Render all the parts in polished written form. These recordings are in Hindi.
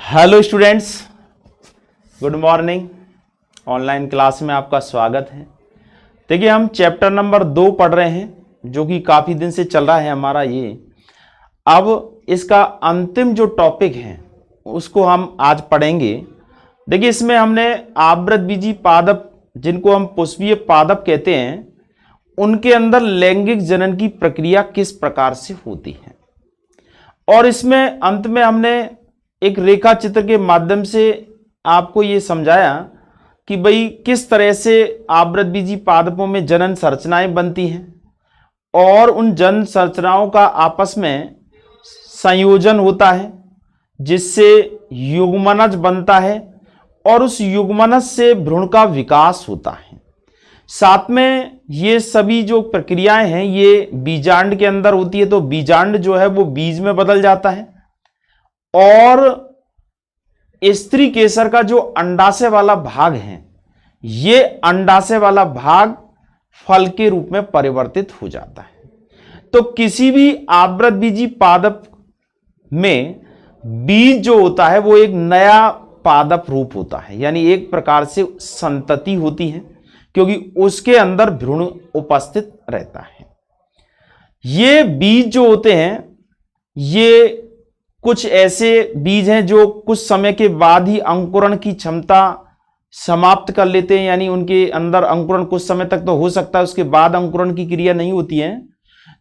Hello students, good morning. Online class में आपका स्वागत है। देखिए, हम चैप्टर नंबर 2 पढ़ रहे हैं जो कि काफ़ी दिन से चल रहा है हमारा ये। अब इसका अंतिम जो टॉपिक है उसको हम आज पढ़ेंगे। देखिए, इसमें हमने आवृतबीजी पादप, जिनको हम पुष्पीय पादप कहते हैं, उनके अंदर लैंगिक जनन की प्रक्रिया किस प्रकार से होती है, और इसमें अंत में हमने एक रेखा चित्र के माध्यम से आपको ये समझाया कि भाई किस तरह से आवृतबीजी पादपों में जनन संरचनाएं बनती हैं और उन जनन संरचनाओं का आपस में संयोजन होता है जिससे युग्मनज बनता है और उस युग्मनज से भ्रूण का विकास होता है। साथ में ये सभी जो प्रक्रियाएं हैं ये बीजांड के अंदर होती है, तो बीजांड जो है वो बीज में बदल जाता है और स्त्री केसर का जो अंडाशय वाला भाग है ये अंडाशय वाला भाग फल के रूप में परिवर्तित हो जाता है। तो किसी भी आवृतबीजी पादप में बीज जो होता है वो एक नया पादप रूप होता है, यानी एक प्रकार से संतति होती है क्योंकि उसके अंदर भ्रूण उपस्थित रहता है। ये बीज जो होते हैं ये कुछ ऐसे बीज हैं जो कुछ समय के बाद ही अंकुरण की क्षमता समाप्त कर लेते हैं, यानी उनके अंदर अंकुरण कुछ समय तक तो हो सकता है, उसके बाद अंकुरण की क्रिया नहीं होती है।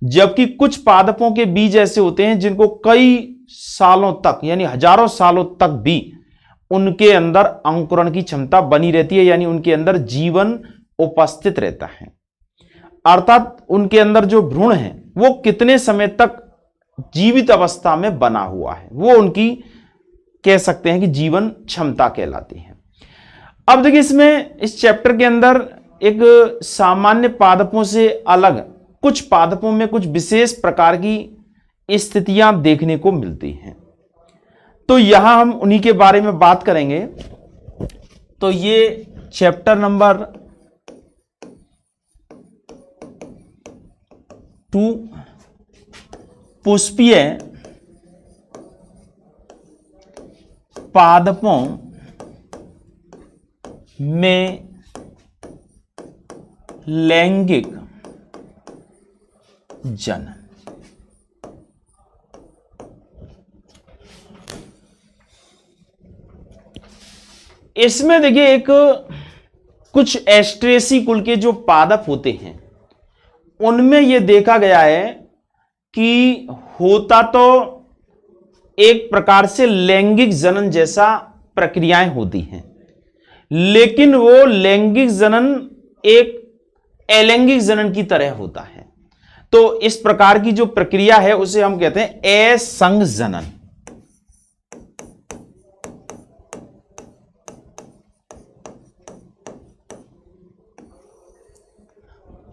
जबकि कुछ पादपों के बीज ऐसे होते हैं जिनको कई सालों तक, यानी हजारों सालों तक भी उनके अंदर अंकुरण की क्षमता बनी रहती है, यानी उनके अंदर जीवन उपस्थित रहता है। अर्थात उनके अंदर जो भ्रूण है वो कितने समय तक जीवित अवस्था में बना हुआ है, वो उनकी कह सकते हैं कि जीवन क्षमता कहलाती है। अब देखिए, इसमें इस चैप्टर के अंदर एक सामान्य पादपों से अलग कुछ पादपों में कुछ विशेष प्रकार की स्थितियां देखने को मिलती हैं, तो यहां हम उन्हीं के बारे में बात करेंगे। तो ये चैप्टर नंबर 2 पुष्पीय पादपों में लैंगिक जनन। इसमें देखिए, एक कुछ एस्ट्रेसी कुल के जो पादप होते हैं उनमें यह देखा गया है कि होता तो एक प्रकार से लैंगिक जनन जैसा प्रक्रियाएं होती हैं, लेकिन वो लैंगिक जनन एक अलैंगिक जनन की तरह होता है। तो इस प्रकार की जो प्रक्रिया है उसे हम कहते हैं असंग जनन।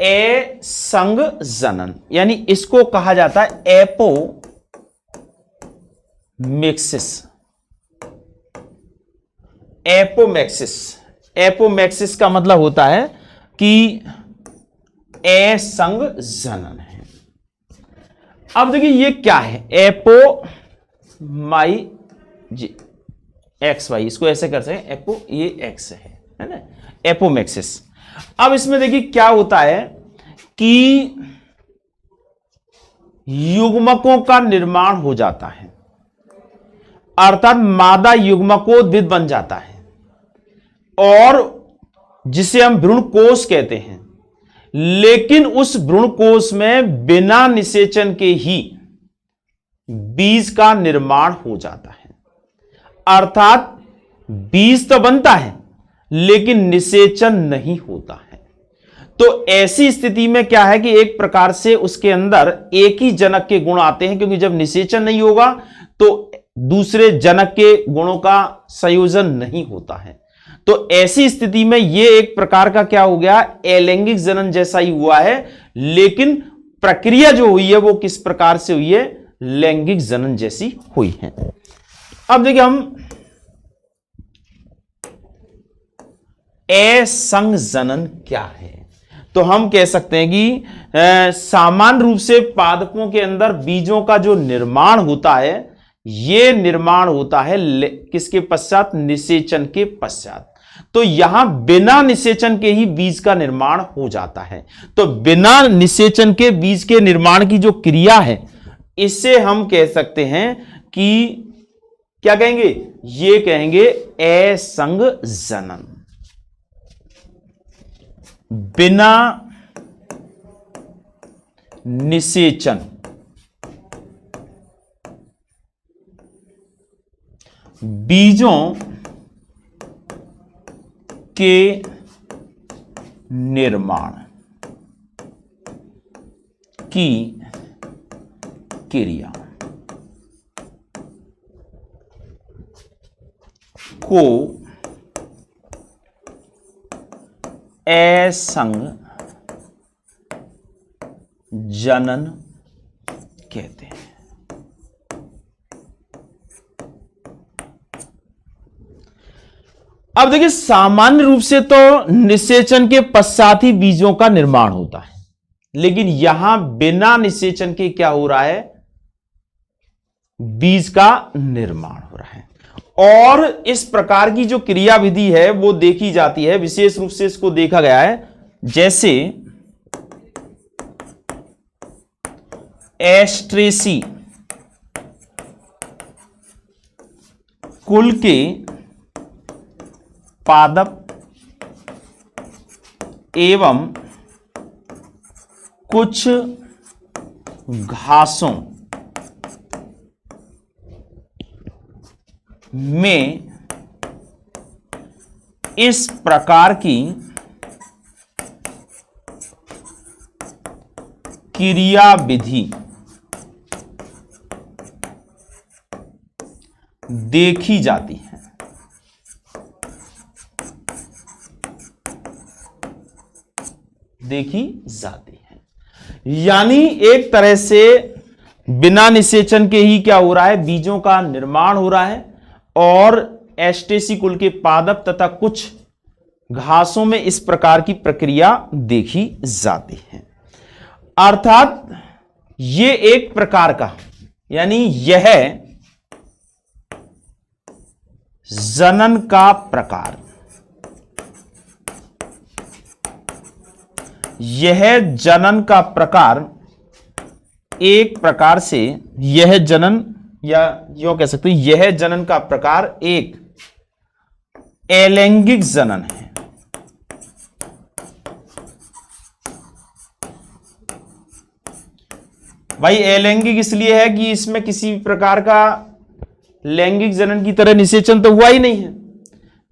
असंग जनन, यानी इसको कहा जाता है एपोमेक्सिस। एपोमेक्सिस, एपोमेक्सिस का मतलब होता है कि असंग जनन है। अब देखिए ये क्या है, एपोमाई जी एक्स वाई, इसको ऐसे कर सकते हैं, एपो ये एक्स है ना, एपोमेक्सिस। अब इसमें देखिए क्या होता है कि युग्मकों का निर्माण हो जाता है, अर्थात मादा युग्मकोद्भिद बन जाता है और जिसे हम भ्रूण कोश कहते हैं। लेकिन उस भ्रूण कोश में बिना निषेचन के ही बीज का निर्माण हो जाता है, अर्थात बीज तो बनता है लेकिन निषेचन नहीं होता है। तो ऐसी स्थिति में क्या है कि एक प्रकार से उसके अंदर एक ही जनक के गुण आते हैं, क्योंकि जब निषेचन नहीं होगा तो दूसरे जनक के गुणों का संयोजन नहीं होता है। तो ऐसी स्थिति में यह एक प्रकार का क्या हो गया, अलैंगिक जनन जैसा ही हुआ है, लेकिन प्रक्रिया जो हुई है वो किस प्रकार से हुई है, लैंगिक जनन जैसी हुई है। अब देखिए, हम असंग जनन क्या है, तो हम कह सकते हैं कि सामान्य रूप से पादपों के अंदर बीजों का जो निर्माण होता है ये निर्माण होता है किसके पश्चात? निषेचन के पश्चात। तो यहां बिना निषेचन के ही बीज का निर्माण हो जाता है। तो बिना निषेचन के बीज के निर्माण की जो क्रिया है, इसे हम कह सकते हैं कि क्या कहेंगे? ये कहेंगे असंग जनन। बिना निषेचन बीजों के निर्माण की क्रिया को असंग जनन कहते हैं। अब देखिए, सामान्य रूप से तो निषेचन के पश्चात ही बीजों का निर्माण होता है, लेकिन यहां बिना निषेचन के क्या हो रहा है? बीज का निर्माण हो रहा है। और इस प्रकार की जो क्रिया विधि है वो देखी जाती है, विशेष रूप से इसको देखा गया है, जैसे एस्ट्रेसी कुल के पादप एवं कुछ घासों में इस प्रकार की क्रिया विधि देखी जाती है। देखी जाती है यानी एक तरह से बिना निषेचन के ही क्या हो रहा है? बीजों का निर्माण हो रहा है, और एस्टेसी कुल के पादप तथा कुछ घासों में इस प्रकार की प्रक्रिया देखी जाती है। अर्थात ये एक प्रकार का, यानी यह जनन का प्रकार, यह जनन का प्रकार एक प्रकार से, यह जनन, या यो कह सकते हैं यह जनन का प्रकार एक अलैंगिक जनन है। भाई अलैंगिक इसलिए है कि इसमें किसी प्रकार का लैंगिक जनन की तरह निषेचन तो हुआ ही नहीं है,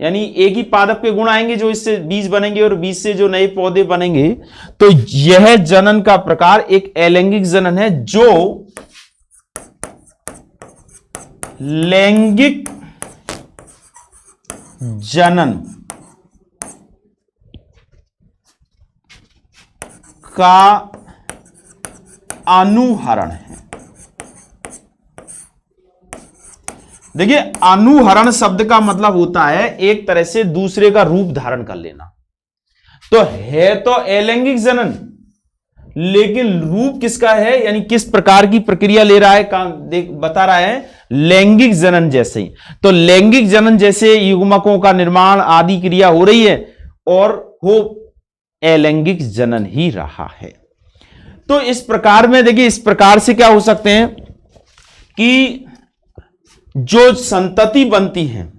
यानी एक ही पादप के गुण आएंगे जो इससे बीज बनेंगे और बीज से जो नए पौधे बनेंगे। तो यह जनन का प्रकार एक अलैंगिक जनन है, जो लैंगिक जनन का अनुहरण है। देखिए, अनुहरण शब्द का मतलब होता है एक तरह से दूसरे का रूप धारण कर लेना। तो है तो अलैंगिक जनन, लेकिन रूप किसका है, यानी किस प्रकार की प्रक्रिया ले रहा है, बता रहा है लैंगिक जनन जैसे ही। तो लैंगिक जनन जैसे युग्मकों का निर्माण आदि क्रिया हो रही है, और वो अलैंगिक जनन ही रहा है। तो इस प्रकार में देखिए, इस प्रकार से क्या हो सकते हैं कि जो संतति बनती है,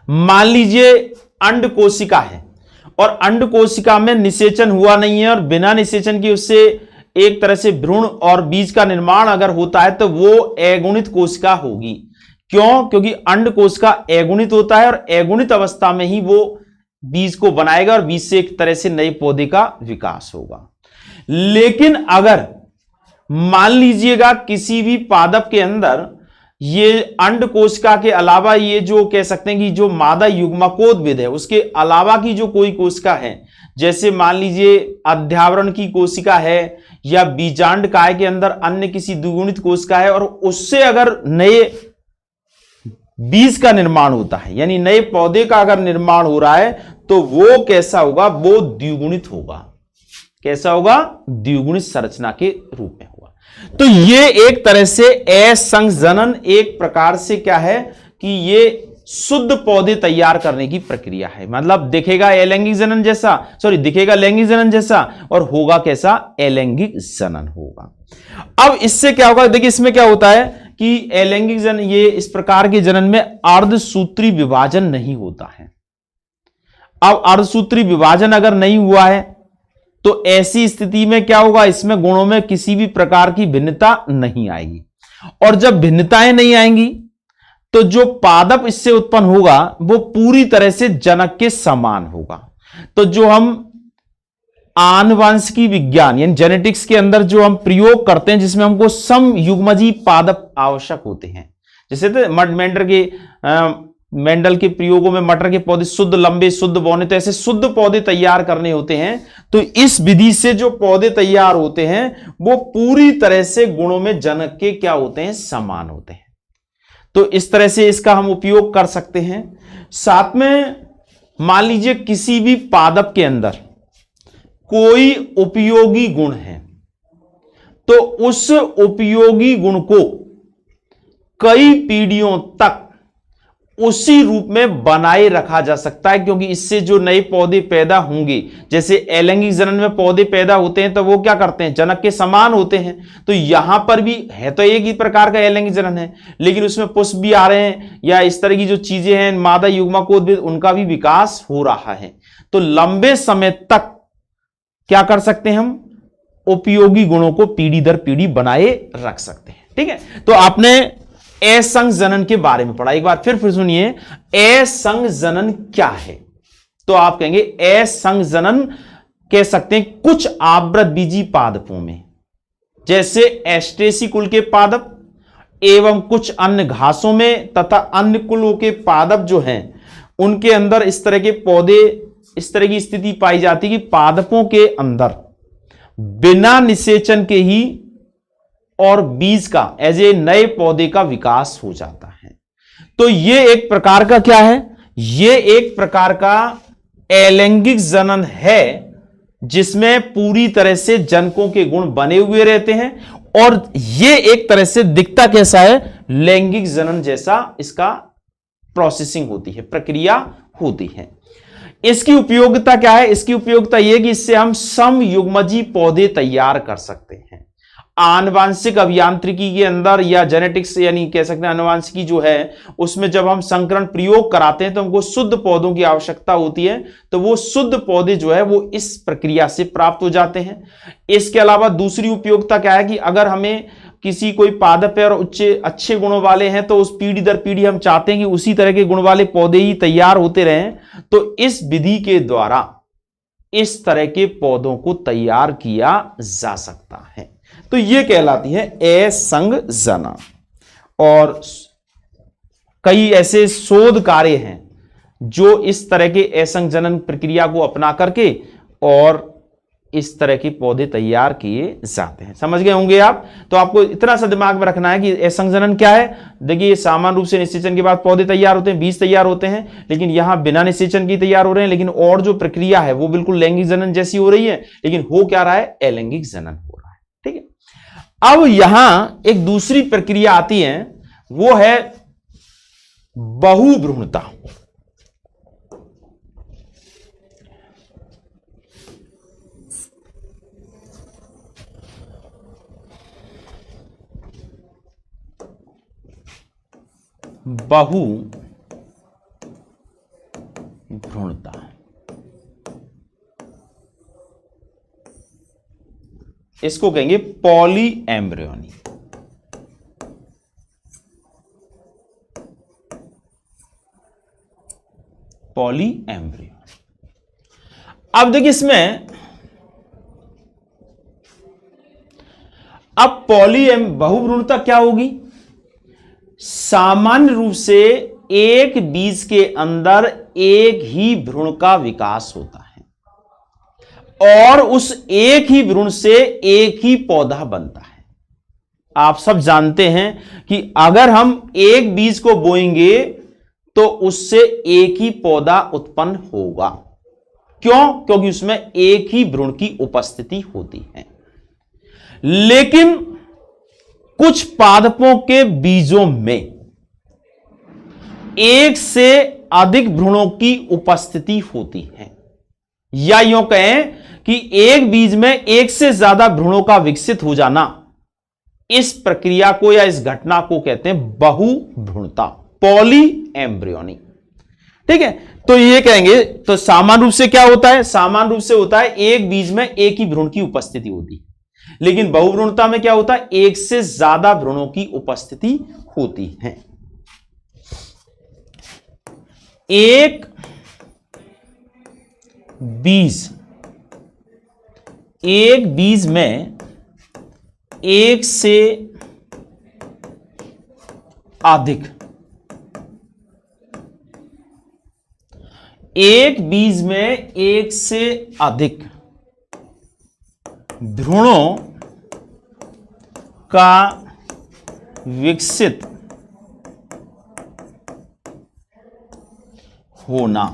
मान लीजिए अंड कोशिका है और अंड कोशिका में निषेचन हुआ नहीं है, और बिना निषेचन की उससे एक तरह से भ्रूण और बीज का निर्माण अगर होता है तो वो अगुणित कोशिका होगी। क्यों? क्योंकि अंड कोशिका अगुणित होता है, और अगुणित अवस्था में ही वो बीज को बनाएगा और बीज से एक तरह से नए पौधे का विकास होगा। लेकिन अगर मान लीजिएगा किसी भी पादप के अंदर ये अंड कोशिका के अलावा, ये जो कह सकते हैं कि जो मादा युग्मकोद्भिद है उसके अलावा की जो कोई कोशिका है, जैसे मान लीजिए अध्यावरण की कोशिका है, या बीजांड काय के अंदर अन्य किसी द्विगुणित कोशिका है, और उससे अगर नए बीज का निर्माण होता है, यानी नए पौधे का अगर निर्माण हो रहा है, तो वो कैसा होगा? वो द्विगुणित होगा। कैसा होगा? द्विगुणित संरचना के रूप में होगा। तो ये एक तरह से असंजनन एक प्रकार से क्या है कि ये शुद्ध पौधे तैयार करने की प्रक्रिया है। मतलब दिखेगा अलैंगिक जनन जैसा, दिखेगा लैंगिक जनन जैसा और होगा कैसा, अलैंगिक जनन होगा। अब इससे क्या होगा, देखिए इसमें क्या होता है कि अलैंगिक जनन, ये इस प्रकार के जनन में अर्धसूत्री विभाजन नहीं होता है। अब अर्धसूत्री विभाजन अगर नहीं हुआ है तो ऐसी स्थिति में क्या होगा, इसमें गुणों में किसी भी प्रकार की भिन्नता नहीं आएगी। और जब भिन्नताएं नहीं आएंगी तो जो पादप इससे उत्पन्न होगा वो पूरी तरह से जनक के समान होगा। तो जो हम आनुवंशिकी विज्ञान यानी जेनेटिक्स के अंदर जो हम प्रयोग करते हैं, जिसमें हमको समयुग्मजी पादप आवश्यक होते हैं, जैसे मेंडल के प्रयोगों में मटर के पौधे शुद्ध लंबे, शुद्ध बौने, तो ऐसे शुद्ध पौधे तैयार करने होते हैं। तो इस विधि से जो पौधे तैयार होते हैं वो पूरी तरह से गुणों में जनक के क्या होते हैं, समान होते हैं। तो इस तरह से इसका हम उपयोग कर सकते हैं। साथ में मान लीजिए किसी भी पादप के अंदर कोई उपयोगी गुण है तो उस उपयोगी गुण को कई पीढ़ियों तक उसी रूप में बनाए रखा जा सकता है, क्योंकि इससे जो नए पौधे पैदा होंगे, जैसे अलैंगिक जनन में पौधे पैदा होते हैं तो वो क्या करते हैं, जनक के समान होते हैं। तो यहां पर भी है तो एक ही प्रकार का अलैंगिक जनन है, लेकिन उसमें पुष्प भी आ रहे हैं या इस तरह की जो चीजें हैं, मादा युग्मकोद्भिद, उनका भी विकास हो रहा है। तो लंबे समय तक क्या कर सकते हैं, हम उपयोगी गुणों को पीढ़ी दर पीढ़ी बनाए रख सकते हैं। ठीक है, तो आपने असंजनन के बारे में पढ़ा। एक बार फिर सुनिए, असंजनन क्या है। तो आप कहेंगे असंजनन कह सकते हैं कुछ आवृतबीजी पादपों में, जैसे एस्ट्रेसी कुल के पादप एवं कुछ अन्य घासों में तथा अन्य कुलों के पादप जो हैं उनके अंदर इस तरह के पौधे, इस तरह की स्थिति पाई जाती है कि पादपों के अंदर बिना निषेचन के ही और बीज का एज ए नए पौधे का विकास हो जाता है। तो यह एक प्रकार का क्या है, यह एक प्रकार का अलैंगिक जनन है जिसमें पूरी तरह से जनकों के गुण बने हुए रहते हैं। और यह एक तरह से दिखता कैसा है, लैंगिक जनन जैसा इसका प्रोसेसिंग होती है, प्रक्रिया होती है। इसकी उपयोगिता क्या है, इसकी उपयोगिता यह कि इससे हम समयुग्मजी पौधे तैयार कर सकते हैं। आनुवांशिक अभियांत्रिकी के अंदर या जेनेटिक्स यानी कह सकते हैं आनुवांशिकी जो है, उसमें जब हम संकरण प्रयोग कराते हैं तो हमको शुद्ध पौधों की आवश्यकता होती है। तो वो शुद्ध पौधे जो है वो इस प्रक्रिया से प्राप्त हो जाते हैं। इसके अलावा दूसरी उपयोगिता क्या है कि अगर हमें किसी कोई पादप है और अच्छे गुणों वाले हैं तो उस पीढ़ी दर पीढ़ी हम चाहते हैं कि उसी तरह के गुण वाले पौधे ही तैयार होते रहें। तो इस विधि के द्वारा इस तरह के पौधों को तैयार किया जा सकता है। तो यह कहलाती है असंजनन। और कई ऐसे शोध कार्य हैं जो इस तरह के असंजनन प्रक्रिया को अपना करके और इस तरह के पौधे तैयार किए जाते हैं। समझ गए होंगे आप। तो आपको इतना सा दिमाग में रखना है कि असंजनन क्या है। देखिए सामान्य रूप से निषेचन के बाद पौधे तैयार होते हैं, बीज तैयार होते हैं, लेकिन यहां बिना निषेचन की तैयार हो रहे हैं। लेकिन और जो प्रक्रिया है वो बिल्कुल लैंगिक जनन जैसी हो रही है, लेकिन हो क्या रहा है, अलैंगिक जनन हो रहा है। ठीक है, अब यहां एक दूसरी प्रक्रिया आती है, वो है बहुभ्रूणता। बहुभ्रूणता इसको कहेंगे पॉली एम्ब्रियोनी। Poly embryo. अब देखिए इसमें अब बहुभ्रूणता क्या होगी। सामान्य रूप से एक बीज के अंदर एक ही भ्रूण का विकास होता है और उस एक ही भ्रूण से एक ही पौधा बनता है। आप सब जानते हैं कि अगर हम एक बीज को बोएंगे तो उससे एक ही पौधा उत्पन्न होगा। क्यों? क्योंकि उसमें एक ही भ्रूण की उपस्थिति होती है। लेकिन कुछ पादपों के बीजों में एक से अधिक भ्रूणों की उपस्थिति होती है, या यूं कहें कि एक बीज में एक से ज्यादा भ्रूणों का विकसित हो जाना, इस प्रक्रिया को या इस घटना को कहते हैं बहुभ्रूणता, पॉली एम्ब्रियोनी। ठीक है, तो ये कहेंगे, तो सामान्य रूप से क्या होता है? सामान्य रूप से होता है एक बीज में एक ही भ्रूण की उपस्थिति होती है, लेकिन बहुभ्रूणता में क्या होता है? एक से ज्यादा भ्रूणों की उपस्थिति होती है। एक बीज में एक से अधिक, एक बीज में एक से अधिक भ्रूणों का विकसित होना,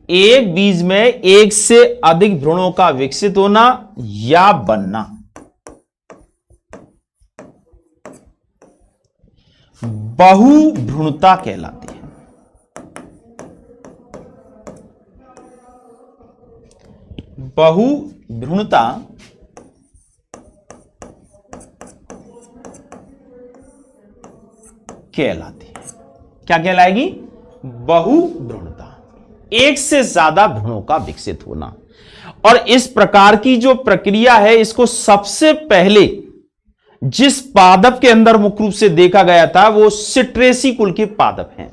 एक बीज में एक से अधिक भ्रूणों का विकसित होना या बनना बहुभ्रूणता कहलाती है। बहुभ्रूणता कहलाती है। क्या कहलाएगी? बहुभ्रूणता, एक से ज्यादा भ्रूणों का विकसित होना। और इस प्रकार की जो प्रक्रिया है, इसको सबसे पहले जिस पादप के अंदर मुख्य रूप से देखा गया था वो सिट्रेसी कुल के पादप हैं।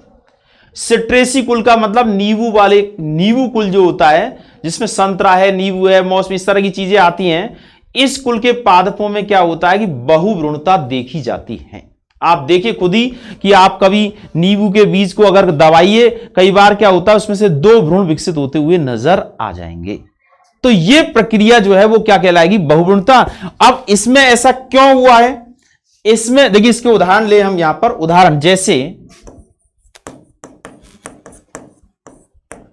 सिट्रेसी कुल का मतलब नींबू वाले, नींबू कुल जो होता है जिसमें संतरा है, नींबू है, मौसमी, इस तरह की चीजें आती हैं, इस कुल के पादपों में क्या होता है कि बहुभ्रूणता देखी जाती है। आप देखिए खुद ही कि आप कभी नींबू के बीज को अगर दबाइए, कई बार क्या होता है उसमें से 2 भ्रूण विकसित होते हुए नजर आ जाएंगे। तो यह प्रक्रिया जो है वो क्या कहलाएगी? बहुभ्रूणता। अब इसमें ऐसा क्यों हुआ है? इसमें देखिए, इसके उदाहरण ले हम यहां पर, उदाहरण जैसे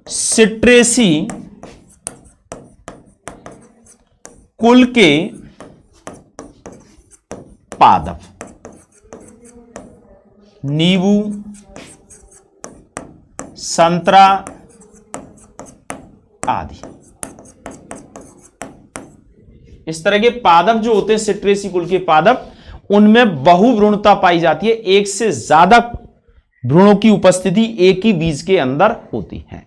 सिट्रेसी कुल के पादप, नींबू, संतरा आदि, इस तरह के पादप जो होते हैं सिट्रेसी कुल के पादप, उनमें बहुभ्रूणता पाई जाती है। एक से ज्यादा भ्रूणों की उपस्थिति एक ही बीज के अंदर होती है।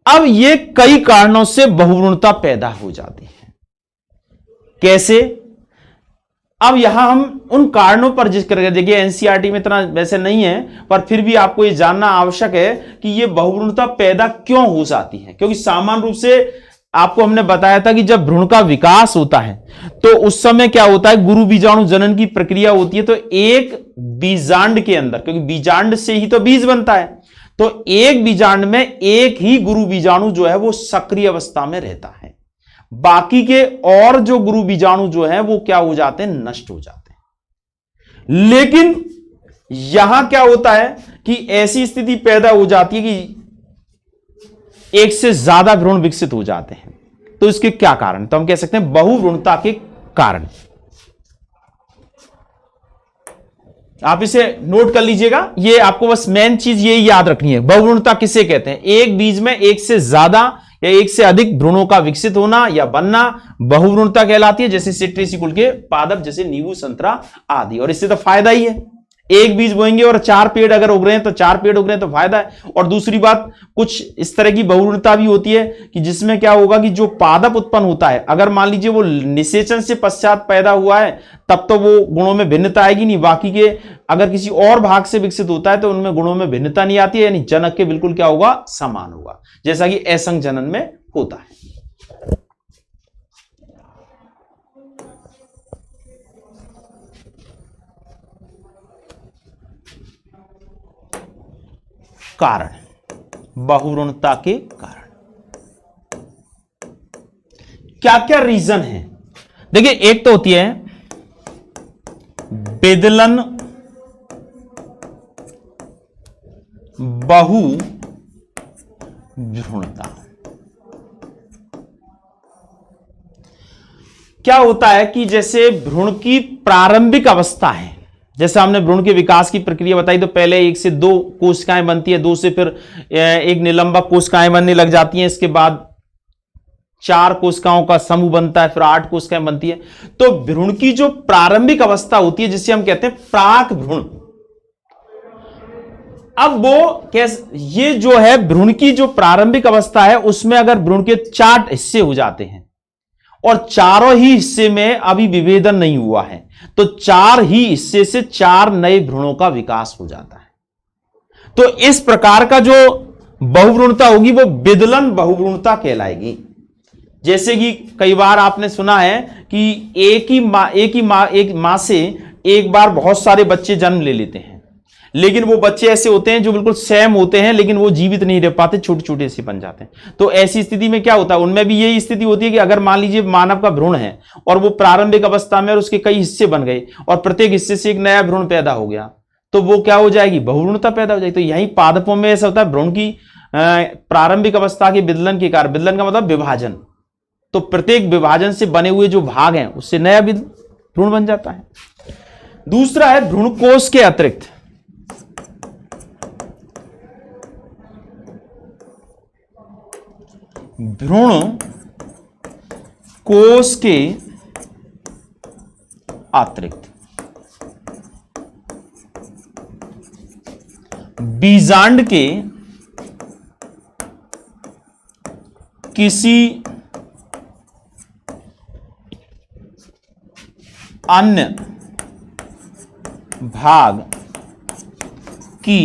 अब ये कई कारणों से बहुभ्रूणता पैदा हो जाती है। कैसे? अब यहां हम उन कारणों पर जिक्र करेंगे। देखिए एनसीईआरटी में इतना वैसे नहीं है, पर फिर भी आपको यह जानना आवश्यक है कि यह बहुभ्रूणता पैदा क्यों हो जाती है। क्योंकि सामान्य रूप से आपको हमने बताया था कि जब भ्रूण का विकास होता है तो उस समय क्या होता है, गुरु बीजाणु जनन की प्रक्रिया होती है। तो एक बीजांड के अंदर, क्योंकि बीजांड से ही तो बीज बनता है, तो एक बीजांड में एक ही गुरु बीजाणु जो है वो सक्रिय अवस्था में रहता है। बाकी के और जो गुरु बीजाणु जो है वो क्या हो जाते हैं? नष्ट हो जाते हैं। लेकिन यहां क्या होता है कि ऐसी स्थिति पैदा हो जाती है कि एक से ज्यादा भ्रूण विकसित हो जाते हैं। तो इसके क्या कारण? तो हम कह सकते हैं बहुभ्रूणता के कारण। आप इसे नोट कर लीजिएगा, ये आपको बस मेन चीज यही याद रखनी है। बहुभ्रूणता किसे कहते हैं? एक बीज में एक से ज्यादा या एक से अधिक भ्रूणों का विकसित होना या बनना बहुभ्रूणता कहलाती है। जैसे सिट्रेसी कुल के पादप, जैसे नींबू, संतरा आदि। और इससे तो फायदा ही है, एक बीज बोएंगे और 4 पेड़ अगर उग रहे हैं तो 4 पेड़ उग रहे हैं तो फायदा है। और दूसरी बात, कुछ इस तरह की बहुभ्रूणता भी होती है कि जिसमें क्या होगा कि जो पादप उत्पन्न होता है, अगर मान लीजिए वो निषेचन से पश्चात पैदा हुआ है, तब तो वो गुणों में भिन्नता आएगी नहीं। बाकी के अगर किसी और भाग से विकसित होता है तो उनमें गुणों में भिन्नता नहीं आती है, यानी जनक के बिल्कुल क्या होगा? समान होगा, जैसा कि असंग जनन में होता है। कारण, बहुभ्रूणता के कारण क्या क्या रीजन है? देखिए, एक तो होती है बेदलन बहुभ्रूणता। क्या होता है कि जैसे भ्रूण की प्रारंभिक अवस्था है, जैसे हमने भ्रूण के विकास की प्रक्रिया बताई, तो पहले 1 से 2 कोशिकाएं बनती है, 2 से फिर एक निलंबक कोशिकाएं बनने लग जाती हैं, इसके बाद 4 कोशिकाओं का समूह बनता है, फिर 8 कोशिकाएं बनती है। तो भ्रूण की जो प्रारंभिक अवस्था होती है जिसे हम कहते हैं प्राक भ्रूण, अब वो कैसे, ये जो है भ्रूण की जो प्रारंभिक अवस्था है उसमें अगर भ्रूण के 4 हिस्से हो जाते हैं और चारों ही हिस्से में अभी विभेदन नहीं हुआ है, तो 4 ही हिस्से से 4 नए भ्रूणों का विकास हो जाता है। तो इस प्रकार का जो बहुभ्रूणता होगी वो विदलन बहुभ्रूणता कहलाएगी। जैसे कि कई बार आपने सुना है कि एक मां से एक बार बहुत सारे बच्चे जन्म ले लेते हैं, लेकिन वो बच्चे ऐसे होते हैं जो बिल्कुल सेम होते हैं, लेकिन वो जीवित नहीं रह पाते, छोटे छोटे से बन जाते हैं। तो ऐसी स्थिति में क्या होता है, उनमें भी यही स्थिति होती है कि अगर मान लीजिए मानव का भ्रूण है और वो प्रारंभिक अवस्था में और उसके कई हिस्से बन गए और प्रत्येक हिस्से से एक नया भ्रूण पैदा हो गया, तो वो क्या हो जाएगी, बहुभ्रूणता पैदा हो जाएगी। तो यही पादपों में ऐसा होता है, भ्रूण की प्रारंभिक अवस्था के विदलन के कारण, विदलन का मतलब विभाजन, तो प्रत्येक विभाजन से बने हुए जो भाग हैं उससे नया भ्रूण बन जाता है। दूसरा है भ्रूण कोश के अतिरिक्त, भ्रूण कोश के अतिरिक्त बीजांड के किसी अन्य भाग की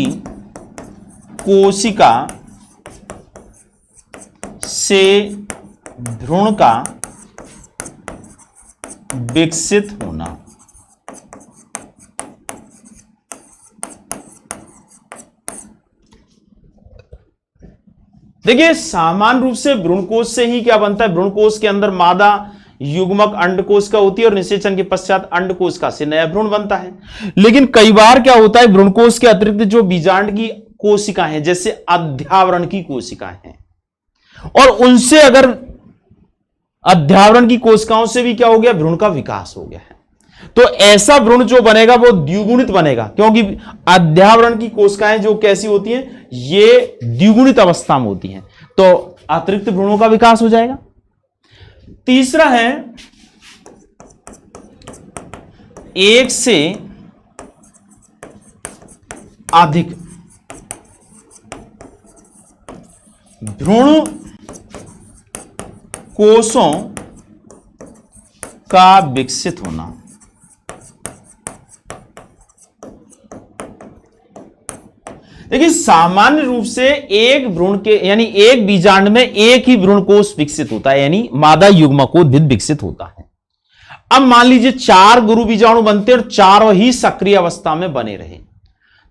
कोशिका से भ्रूण का विकसित होना। देखिए सामान्य रूप से भ्रूणकोश से ही क्या बनता है, भ्रूणकोश के अंदर मादा युग्मक अंडकोश का होती है और निषेचन के पश्चात अंडकोश का से नया भ्रूण बनता है। लेकिन कई बार क्या होता है, भ्रूणकोश के अतिरिक्त जो बीजांड की कोशिकाएं हैं, जैसे अध्यावरण की कोशिकाएं हैं, और उनसे अगर अध्यावरण की कोशिकाओं से भी क्या हो गया, भ्रूण का विकास हो गया है, तो ऐसा भ्रूण जो बनेगा वो द्विगुणित बनेगा, क्योंकि अध्यावरण की कोशिकाएं जो कैसी होती हैं, ये द्विगुणित अवस्था में होती हैं, तो अतिरिक्त भ्रूणों का विकास हो जाएगा। तीसरा है एक से अधिक भ्रूण कोशों का विकसित होना। देखिए सामान्य रूप से एक भ्रूण के यानी एक बीजांड में एक ही भ्रूण कोश विकसित होता है, यानी मादा युग्मकोद्भिद विकसित होता है। अब मान लीजिए 4 गुरु बीजाणु बनते हैं और चारों ही सक्रिय अवस्था में बने रहे,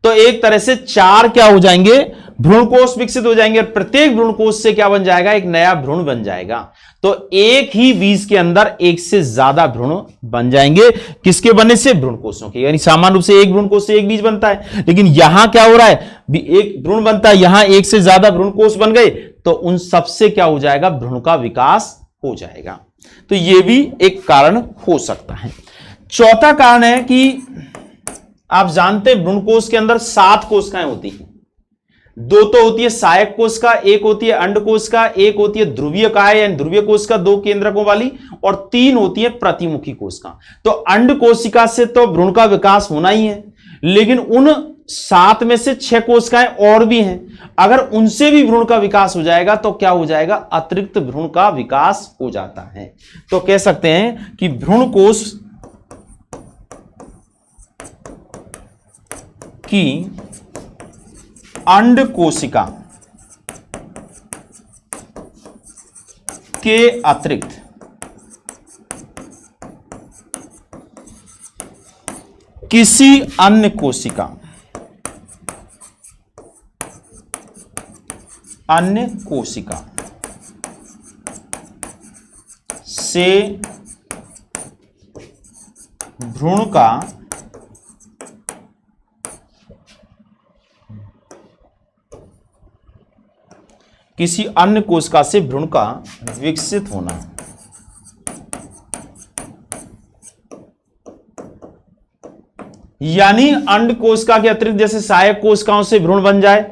तो एक तरह से 4 क्या हो जाएंगे, भ्रूण कोश विकसित हो जाएंगे, और प्रत्येक भ्रूण कोश से क्या बन जाएगा, एक नया भ्रूण बन जाएगा। तो एक ही बीज के अंदर एक से ज्यादा भ्रूण बन जाएंगे, किसके बनने से, भ्रूण कोशों के। यानी सामान्य रूप से एक भ्रूण कोश से एक बीज बनता है, लेकिन यहां क्या हो रहा है, एक भ्रूण बनता है, यहां एक से ज्यादा भ्रूण कोश बन गए, तो उन सबसे क्या हो जाएगा, भ्रूण का विकास हो जाएगा। तो यह भी एक कारण हो सकता है। चौथा कारण है कि आप जानते हैं भ्रूण कोश के अंदर 7 कोशिकाएं होती हैं। 2 तो होती है सहायक कोशिका, एक होती है अंड कोशिका, एक होती है ध्रुवीय काय यानी ध्रुवीय कोशिका 2 केंद्रकों वाली, और 3 होती है प्रतिमुखी कोशिका। तो अंड कोशिका से तो भ्रूण का विकास होना ही है, लेकिन उन 7 में से 6 कोशिकाएं और भी हैं, अगर उनसे भी भ्रूण का विकास हो जाएगा तो क्या हो जाएगा, अतिरिक्त भ्रूण का विकास हो जाता है। तो कह सकते हैं कि भ्रूण कोश की अंड कोशिका के अतिरिक्त किसी अन्य कोशिका से भ्रूण का किसी अन्य कोशिका से भ्रूण का विकसित होना। यानी अंड कोशिका के अतिरिक्त जैसे सहायक कोशिकाओं से भ्रूण बन जाए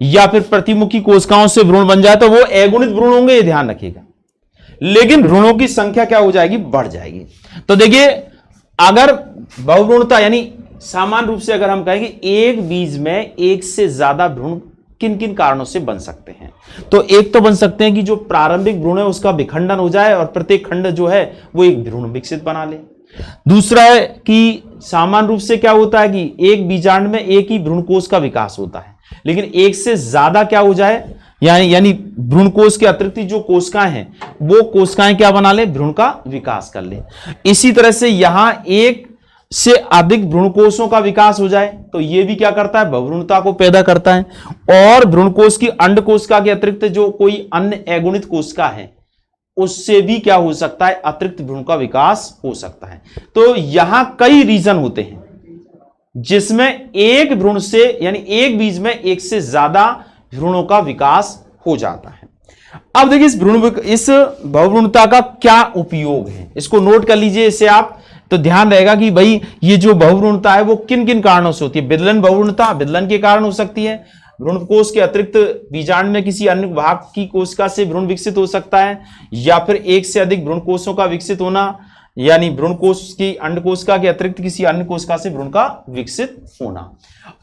या फिर प्रतिमुखी कोशिकाओं से भ्रूण बन जाए तो वो अगुणित भ्रूण होंगे, ये ध्यान रखिएगा। लेकिन भ्रूणों की संख्या क्या हो जाएगी, बढ़ जाएगी। तो देखिए अगर बहुभ्रूणता यानी सामान्य रूप से अगर हम कहेंगे एक बीज में एक से ज्यादा भ्रूण किन किन कारणों से बन सकते हैं, तो एक तो बन सकते हैं कि जो प्रारंभिक भ्रूण है उसका विखंडन हो जाए और प्रत्येक खंड जो है वो एक भ्रूण विकसित बना ले। दूसरा है कि सामान्य रूप से क्या होता है कि एक बीजांड में एक ही भ्रूण कोश का विकास होता है, लेकिन एक से ज्यादा क्या हो जाए, यानी भ्रूण कोश के अतिरिक्त जो कोशिकाएं हैं वो कोशिकाएं क्या बना ले, भ्रूण का विकास कर ले। इसी तरह से यहां एक से अधिक भ्रूण कोशों का विकास हो जाए तो यह भी क्या करता है, बहुभ्रूणता को पैदा करता है। और भ्रूण कोश की अंड कोशिका के अतिरिक्त जो कोई अन्य अगुणित कोशिका है उससे भी क्या हो सकता है, अतिरिक्त भ्रूण का विकास हो सकता है। तो यहां कई रीजन होते हैं जिसमें एक भ्रूण से यानी एक बीज में एक से ज्यादा भ्रूणों का विकास हो जाता है। अब देखिए इस बहुभ्रूणता का क्या उपयोग है, इसको नोट कर लीजिए। इससे आप तो ध्यान रहेगा कि भाई ये जो बहुभ्रूणता है वो किन किन कारणों से होती है। विदलन बहुभ्रूणता विदलन के कारण हो सकती है। भ्रूण कोश के अतिरिक्त बीजांड में किसी अन्य भाग की कोशिका से भ्रूण विकसित हो सकता है, या फिर एक से अधिक भ्रूण कोशों का विकसित होना, यानी भ्रूण कोश की अंड कोशिका के अतिरिक्त किसी अन्य कोशिका से भ्रूण का विकसित होना।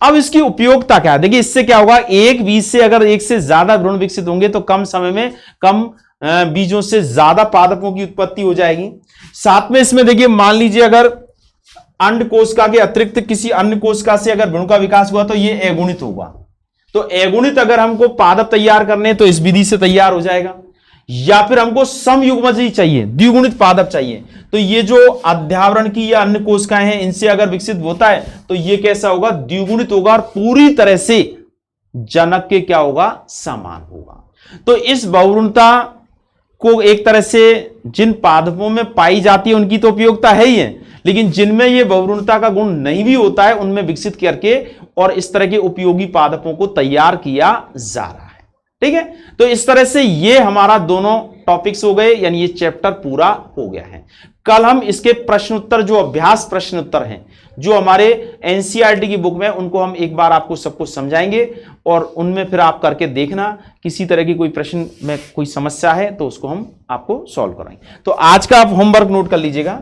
अब इसकी उपयोगिता क्या है, देखिए इससे क्या होगा, एक बीज से अगर एक से ज्यादा भ्रूण विकसित होंगे तो कम समय में कम बीजों से ज्यादा पादपों की उत्पत्ति हो जाएगी। साथ में इसमें देखिए मान लीजिए अगर अंड कोशिका के अतिरिक्त किसी अन्य कोशिका से अगर भ्रूण का विकास हुआ तो ये अगुणित होगा। तो अगुणित अगर हमको पादप तैयार करने तो इस विधि से तैयार हो जाएगा, या फिर हमको समयुग्मजी चाहिए, द्विगुणित पादप चाहिए, तो ये जो अध्यावरण की या अन्य कोशिकाएं हैं इनसे अगर विकसित होता है तो ये कैसा होगा, द्विगुणित होगा और पूरी तरह से जनक के क्या होगा, समान होगा। तो इस बहुभ्रूणता को एक तरह से जिन पादपों में पाई जाती है उनकी तो उपयोगिता है ही है, लेकिन जिनमें यह बहुभ्रूणता का गुण नहीं भी होता है उनमें विकसित करके और इस तरह के उपयोगी पादपों को तैयार किया जा रहा है। ठीक है, तो इस तरह से ये हमारा दोनों टॉपिक्स हो गए, यानी ये चैप्टर पूरा हो गया है। कल हम इसके प्रश्न उत्तर जो अभ्यास प्रश्न उत्तर हैं जो हमारे एनसीईआरटी की बुक में, उनको हम एक बार आपको सब कुछ समझाएंगे और उनमें फिर आप करके देखना किसी तरह की कोई प्रश्न में कोई समस्या है तो उसको हम आपको सॉल्व कराएंगे। तो आज का आप होमवर्क नोट कर लीजिएगा।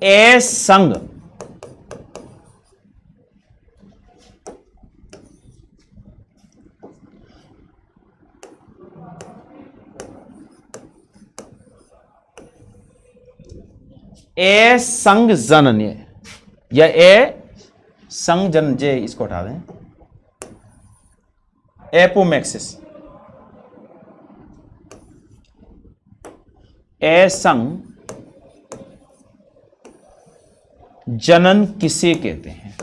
ए संग ए संग जनन या ए संग जन जे इसको हटा दें, एपोमैक्सिस, ए संग जनन किसे कहते हैं?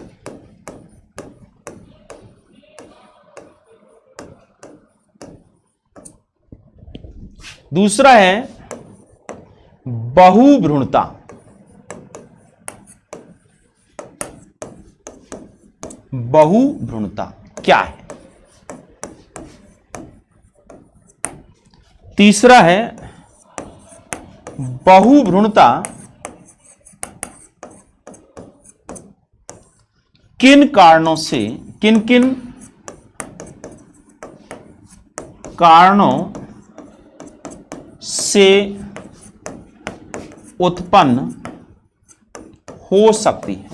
दूसरा है बहुभ्रूणता। बहुभ्रूणता क्या है? तीसरा है बहुभ्रूणता किन कारणों से, किन किन कारणों से उत्पन्न हो सकती है?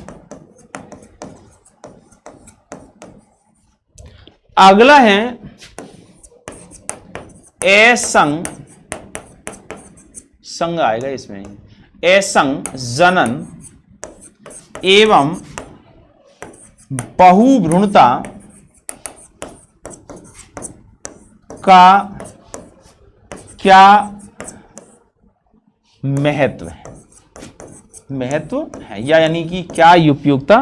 अगला है असंग, संग आएगा इसमें, असंग जनन एवं बहुभ्रूणता का क्या महत्व है? महत्व है या यानी कि क्या उपयोगिता,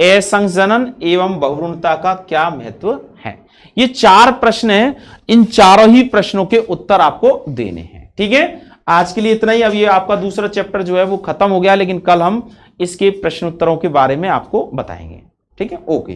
असंग जनन एवं बहुभ्रूणता का क्या महत्व है? ये 4 प्रश्न हैं, इन चारों ही प्रश्नों के उत्तर आपको देने हैं। ठीक है, आज के लिए इतना ही। अब ये आपका दूसरा चैप्टर जो है वो खत्म हो गया, लेकिन कल हम इसके प्रश्न उत्तरों के बारे में आपको बताएंगे। ठीक है, ओके।